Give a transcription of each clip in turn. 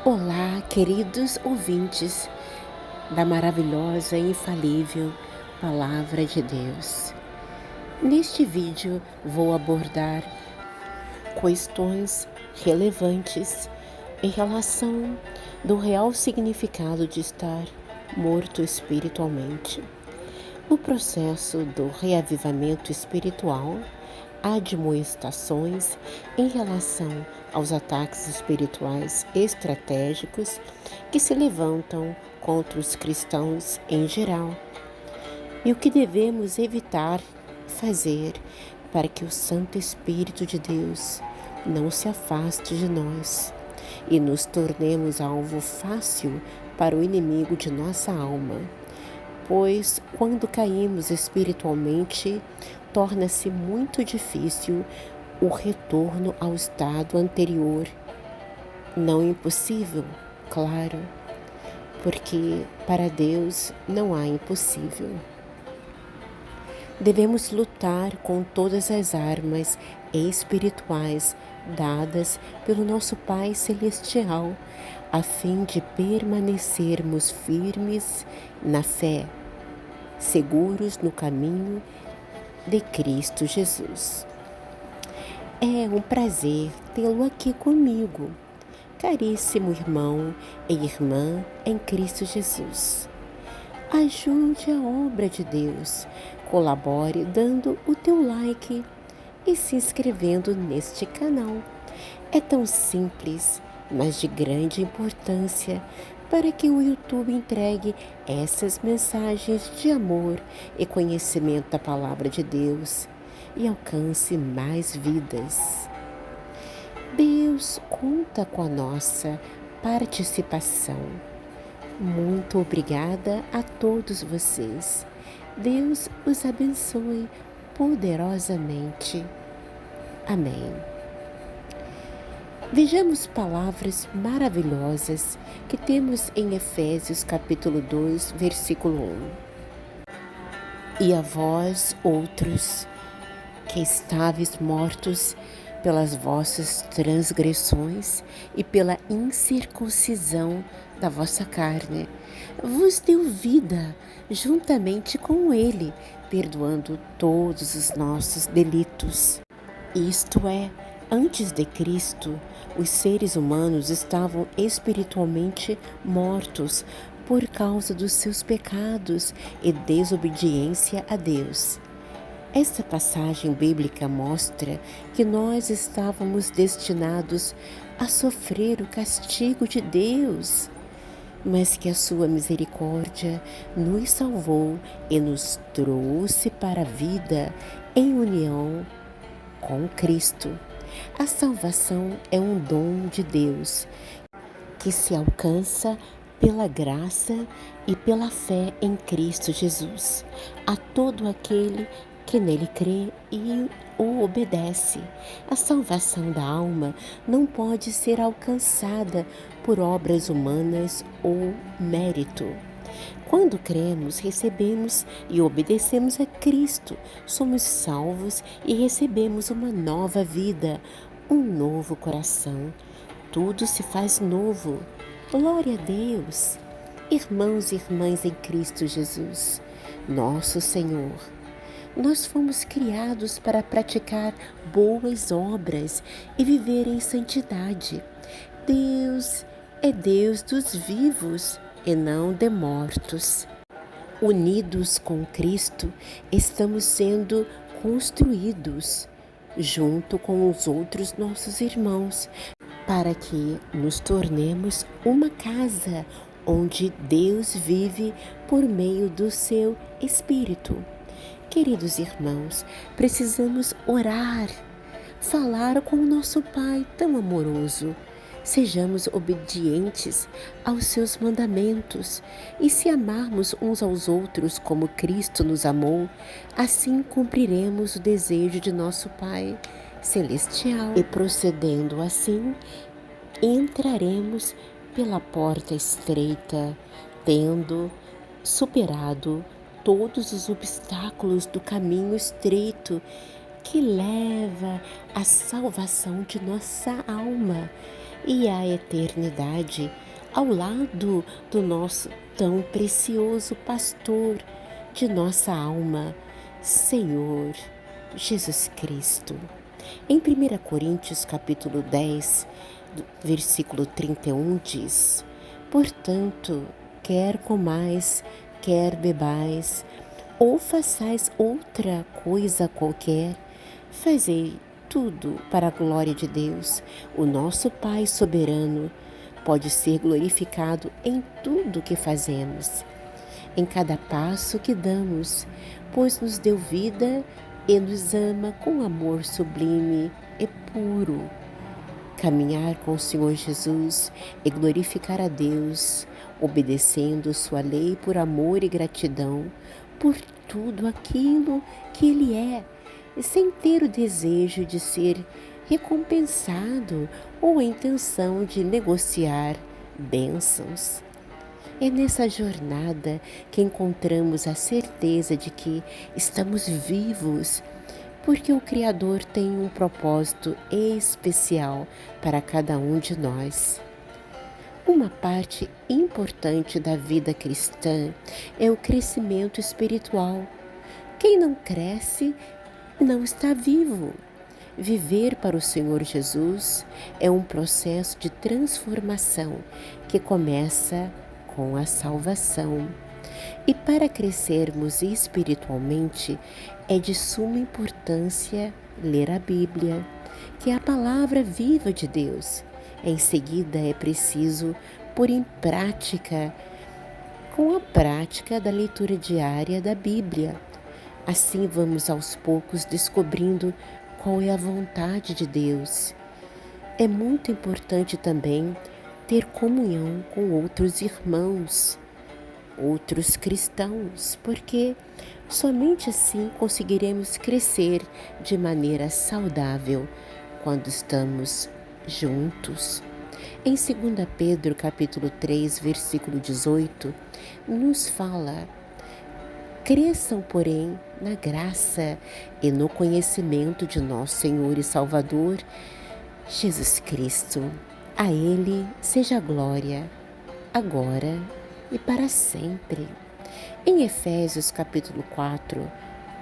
Olá, queridos ouvintes da maravilhosa e infalível Palavra de Deus. Neste vídeo vou abordar questões relevantes em relação do real significado de estar morto espiritualmente. No processo do reavivamento espiritual, há admoestações em relação aos ataques espirituais estratégicos que se levantam contra os cristãos em geral e o que devemos evitar fazer para que o Santo Espírito de Deus não se afaste de nós e nos tornemos alvo fácil para o inimigo de nossa alma. Pois, quando caímos espiritualmente, torna-se muito difícil o retorno ao estado anterior. Não impossível, claro, porque para Deus não há impossível. Devemos lutar com todas as armas espirituais dadas pelo nosso Pai Celestial, a fim de permanecermos firmes na fé, seguros no caminho de Cristo Jesus. É um prazer tê-lo aqui comigo, caríssimo irmão e irmã em Cristo Jesus. Ajude a obra de Deus, colabore dando o teu like e se inscrevendo neste canal. É tão simples, mas de grande importância para que o YouTube entregue essas mensagens de amor e conhecimento da Palavra de Deus e alcance mais vidas. Deus conta com a nossa participação. Muito obrigada a todos vocês. Deus os abençoe poderosamente. Amém. Vejamos palavras maravilhosas que temos em Efésios capítulo 2, versículo 1. E a vós, outros, que estáveis mortos pelas vossas transgressões e pela incircuncisão da vossa carne, vos deu vida juntamente com ele, perdoando todos os nossos delitos. Isto é, antes de Cristo, os seres humanos estavam espiritualmente mortos por causa dos seus pecados e desobediência a Deus. Esta passagem bíblica mostra que nós estávamos destinados a sofrer o castigo de Deus, mas que a sua misericórdia nos salvou e nos trouxe para a vida em união com Cristo. A salvação é um dom de Deus que se alcança pela graça e pela fé em Cristo Jesus, a todo aquele que nele crê e o obedece. A salvação da alma não pode ser alcançada por obras humanas ou mérito. Quando cremos, recebemos e obedecemos a Cristo, somos salvos e recebemos uma nova vida, um novo coração. Tudo se faz novo. Glória a Deus! Irmãos e irmãs em Cristo Jesus, nosso Senhor, nós fomos criados para praticar boas obras e viver em santidade. Deus é Deus dos vivos e não de mortos. Unidos com Cristo, estamos sendo construídos junto com os outros nossos irmãos, para que nos tornemos uma casa onde Deus vive por meio do seu Espírito. Queridos irmãos, precisamos orar, falar com o nosso Pai tão amoroso. Sejamos obedientes aos seus mandamentos e se amarmos uns aos outros como Cristo nos amou, assim cumpriremos o desejo de nosso Pai Celestial. E procedendo assim, entraremos pela porta estreita, tendo superado todos os obstáculos do caminho estreito que leva à salvação de nossa alma e à eternidade ao lado do nosso tão precioso pastor de nossa alma, Senhor Jesus Cristo. Em 1 Coríntios capítulo 10, versículo 31 diz: Portanto, quer comais, quer bebais, ou façais outra coisa qualquer, fazei tudo para a glória de Deus, o nosso Pai soberano. Pode ser glorificado em tudo que fazemos, em cada passo que damos, pois nos deu vida e nos ama com amor sublime e puro. Caminhar com o Senhor Jesus e glorificar a Deus, obedecendo sua lei por amor e gratidão por tudo aquilo que Ele é, sem ter o desejo de ser recompensado ou a intenção de negociar bênçãos. É nessa jornada que encontramos a certeza de que estamos vivos, porque o Criador tem um propósito especial para cada um de nós. Uma parte importante da vida cristã é o crescimento espiritual. Quem não cresce não está vivo. Viver para o Senhor Jesus é um processo de transformação que começa com a salvação. E para crescermos espiritualmente, é de suma importância ler a Bíblia, que é a palavra viva de Deus. Em seguida, é preciso pôr em prática, com a prática da leitura diária da Bíblia. Assim vamos aos poucos descobrindo qual é a vontade de Deus. É muito importante também ter comunhão com outros irmãos, outros cristãos, porque somente assim conseguiremos crescer de maneira saudável quando estamos juntos. Em 2 Pedro capítulo 3, versículo 18, nos fala: Cresçam, porém, na graça e no conhecimento de nosso Senhor e Salvador, Jesus Cristo. A Ele seja a glória, agora e para sempre. Em Efésios capítulo 4,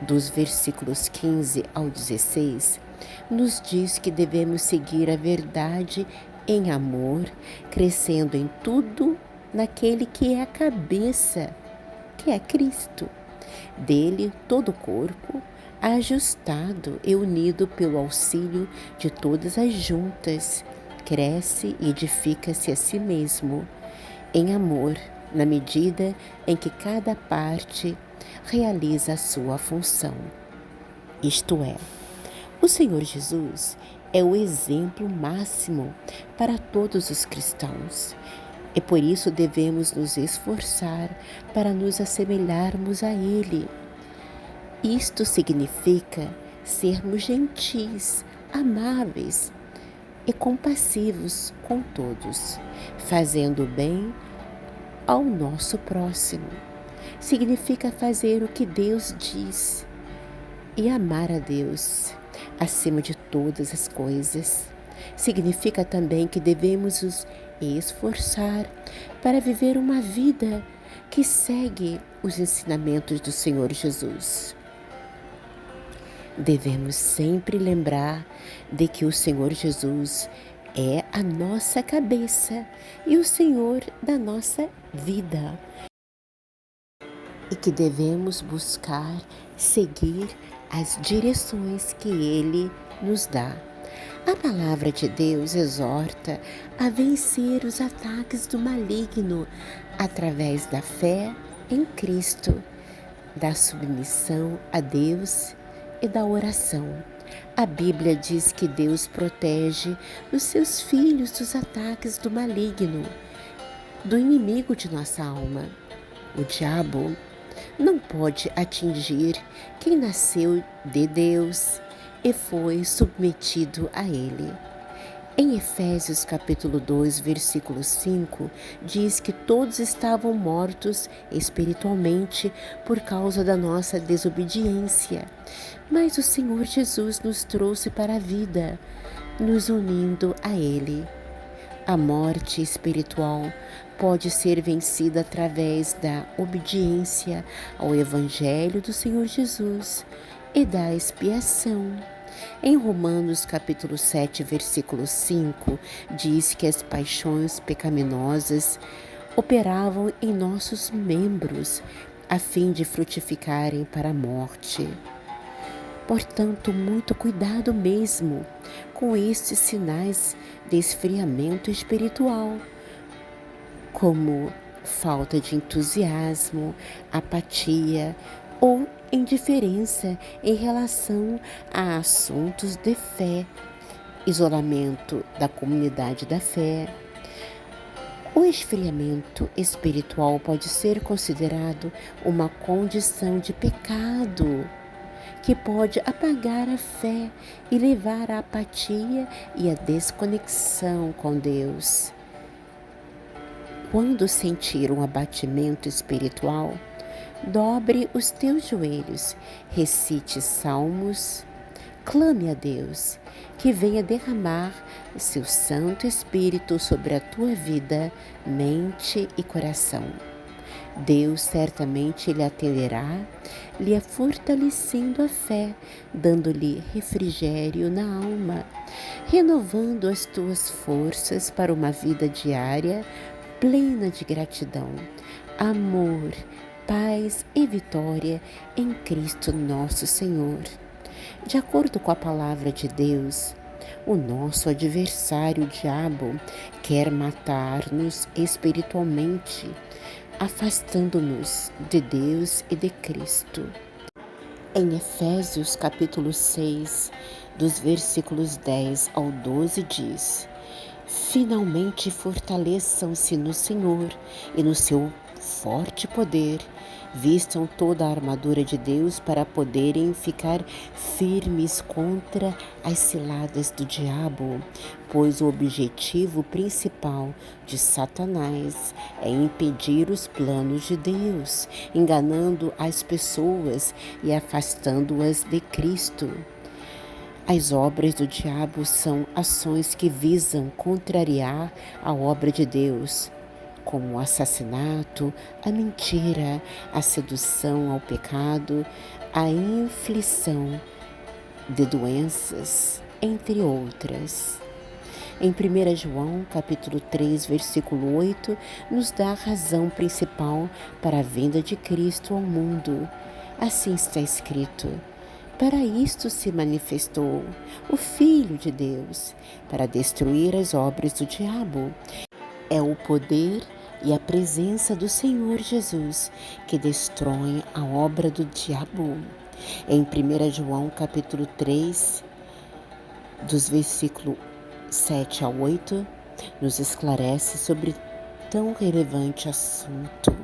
dos versículos 15 ao 16, nos diz que devemos seguir a verdade em amor, crescendo em tudo naquele que é a cabeça, que é Cristo. Dele, todo o corpo, ajustado e unido pelo auxílio de todas as juntas, cresce e edifica-se a si mesmo, em amor, na medida em que cada parte realiza a sua função. Isto é, o Senhor Jesus é o exemplo máximo para todos os cristãos. E por isso devemos nos esforçar para nos assemelharmos a Ele. Isto significa sermos gentis, amáveis e compassivos com todos, fazendo o bem ao nosso próximo. Significa fazer o que Deus diz e amar a Deus acima de todas as coisas. Significa também que devemos nos esforçar para viver uma vida que segue os ensinamentos do Senhor Jesus. Devemos sempre lembrar de que o Senhor Jesus é a nossa cabeça e o Senhor da nossa vida, e que devemos buscar seguir as direções que Ele nos dá. A palavra de Deus exorta a vencer os ataques do maligno através da fé em Cristo, da submissão a Deus e da oração. A Bíblia diz que Deus protege os seus filhos dos ataques do maligno, do inimigo de nossa alma. O diabo não pode atingir quem nasceu de Deus e foi submetido a Ele. Em Efésios capítulo 2, versículo 5, diz que todos estavam mortos espiritualmente por causa da nossa desobediência. Mas o Senhor Jesus nos trouxe para a vida, nos unindo a Ele. A morte espiritual pode ser vencida através da obediência ao Evangelho do Senhor Jesus e da expiação. Em Romanos capítulo 7, versículo 5, diz que as paixões pecaminosas operavam em nossos membros a fim de frutificarem para a morte. Portanto, muito cuidado mesmo com estes sinais de esfriamento espiritual, como falta de entusiasmo, apatia ou indiferença em relação a assuntos de fé, isolamento da comunidade da fé. O esfriamento espiritual pode ser considerado uma condição de pecado que pode apagar a fé e levar à apatia e à desconexão com Deus. Quando sentir um abatimento espiritual, dobre os teus joelhos, recite salmos, clame a Deus, que venha derramar seu Santo Espírito sobre a tua vida, mente e coração. Deus certamente lhe atenderá, lhe fortalecendo a fé, dando-lhe refrigério na alma, renovando as tuas forças para uma vida diária plena de gratidão, amor, paz e vitória em Cristo nosso Senhor. De acordo com a palavra de Deus, o nosso adversário, o diabo, quer matar-nos espiritualmente, afastando-nos de Deus e de Cristo. Em Efésios capítulo 6, dos versículos 10 ao 12 diz: finalmente fortaleçam-se no Senhor e no seu forte poder. Vistam toda a armadura de Deus para poderem ficar firmes contra as ciladas do diabo, pois o objetivo principal de Satanás é impedir os planos de Deus, enganando as pessoas e afastando-as de Cristo. As obras do diabo são ações que visam contrariar a obra de Deus, como o assassinato, a mentira, a sedução ao pecado, a inflição de doenças, entre outras. Em 1 João, capítulo 3, versículo 8, nos dá a razão principal para a vinda de Cristo ao mundo. Assim está escrito: para isto se manifestou o Filho de Deus, para destruir as obras do diabo. É o poder e a presença do Senhor Jesus que destroem a obra do diabo. Em 1 João capítulo 3, dos versículos 7 a 8, nos esclarece sobre tão relevante assunto.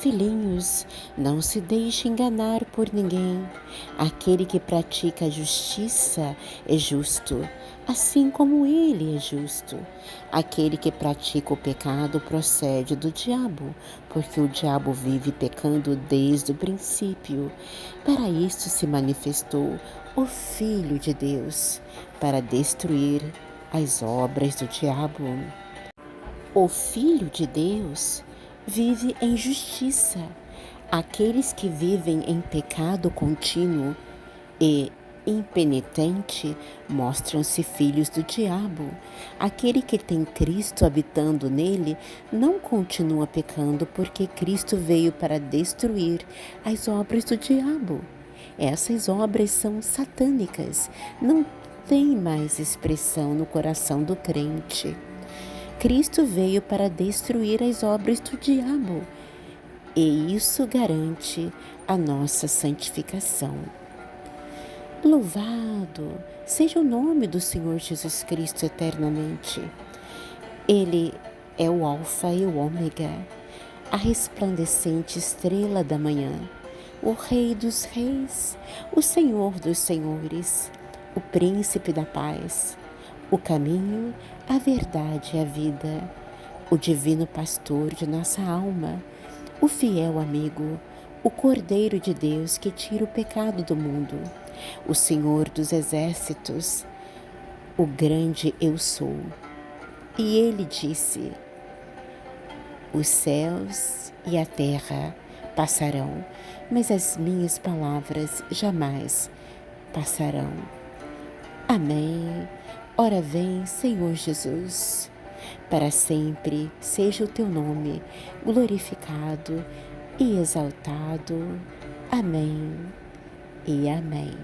Filhinhos, não se deixe enganar por ninguém. Aquele que pratica a justiça é justo, assim como ele é justo. Aquele que pratica o pecado procede do diabo, porque o diabo vive pecando desde o princípio. Para isto se manifestou o Filho de Deus, para destruir as obras do diabo. O Filho de Deus vive em justiça. Aqueles que vivem em pecado contínuo e impenitente mostram-se filhos do diabo. Aquele que tem Cristo habitando nele não continua pecando, porque Cristo veio para destruir as obras do diabo. Essas obras são satânicas, não têm mais expressão no coração do crente. Cristo veio para destruir as obras do diabo, e isso garante a nossa santificação. Louvado seja o nome do Senhor Jesus Cristo eternamente. Ele é o Alfa e o Ômega, a resplandecente estrela da manhã, o Rei dos Reis, o Senhor dos Senhores, o Príncipe da Paz, o caminho, a verdade e a vida, o divino pastor de nossa alma, o fiel amigo, o Cordeiro de Deus que tira o pecado do mundo, o Senhor dos exércitos, o grande eu sou. E ele disse: os céus e a terra passarão, mas as minhas palavras jamais passarão. Amém. Ora vem, Senhor Jesus. Para sempre seja o teu nome glorificado e exaltado. Amém e amém.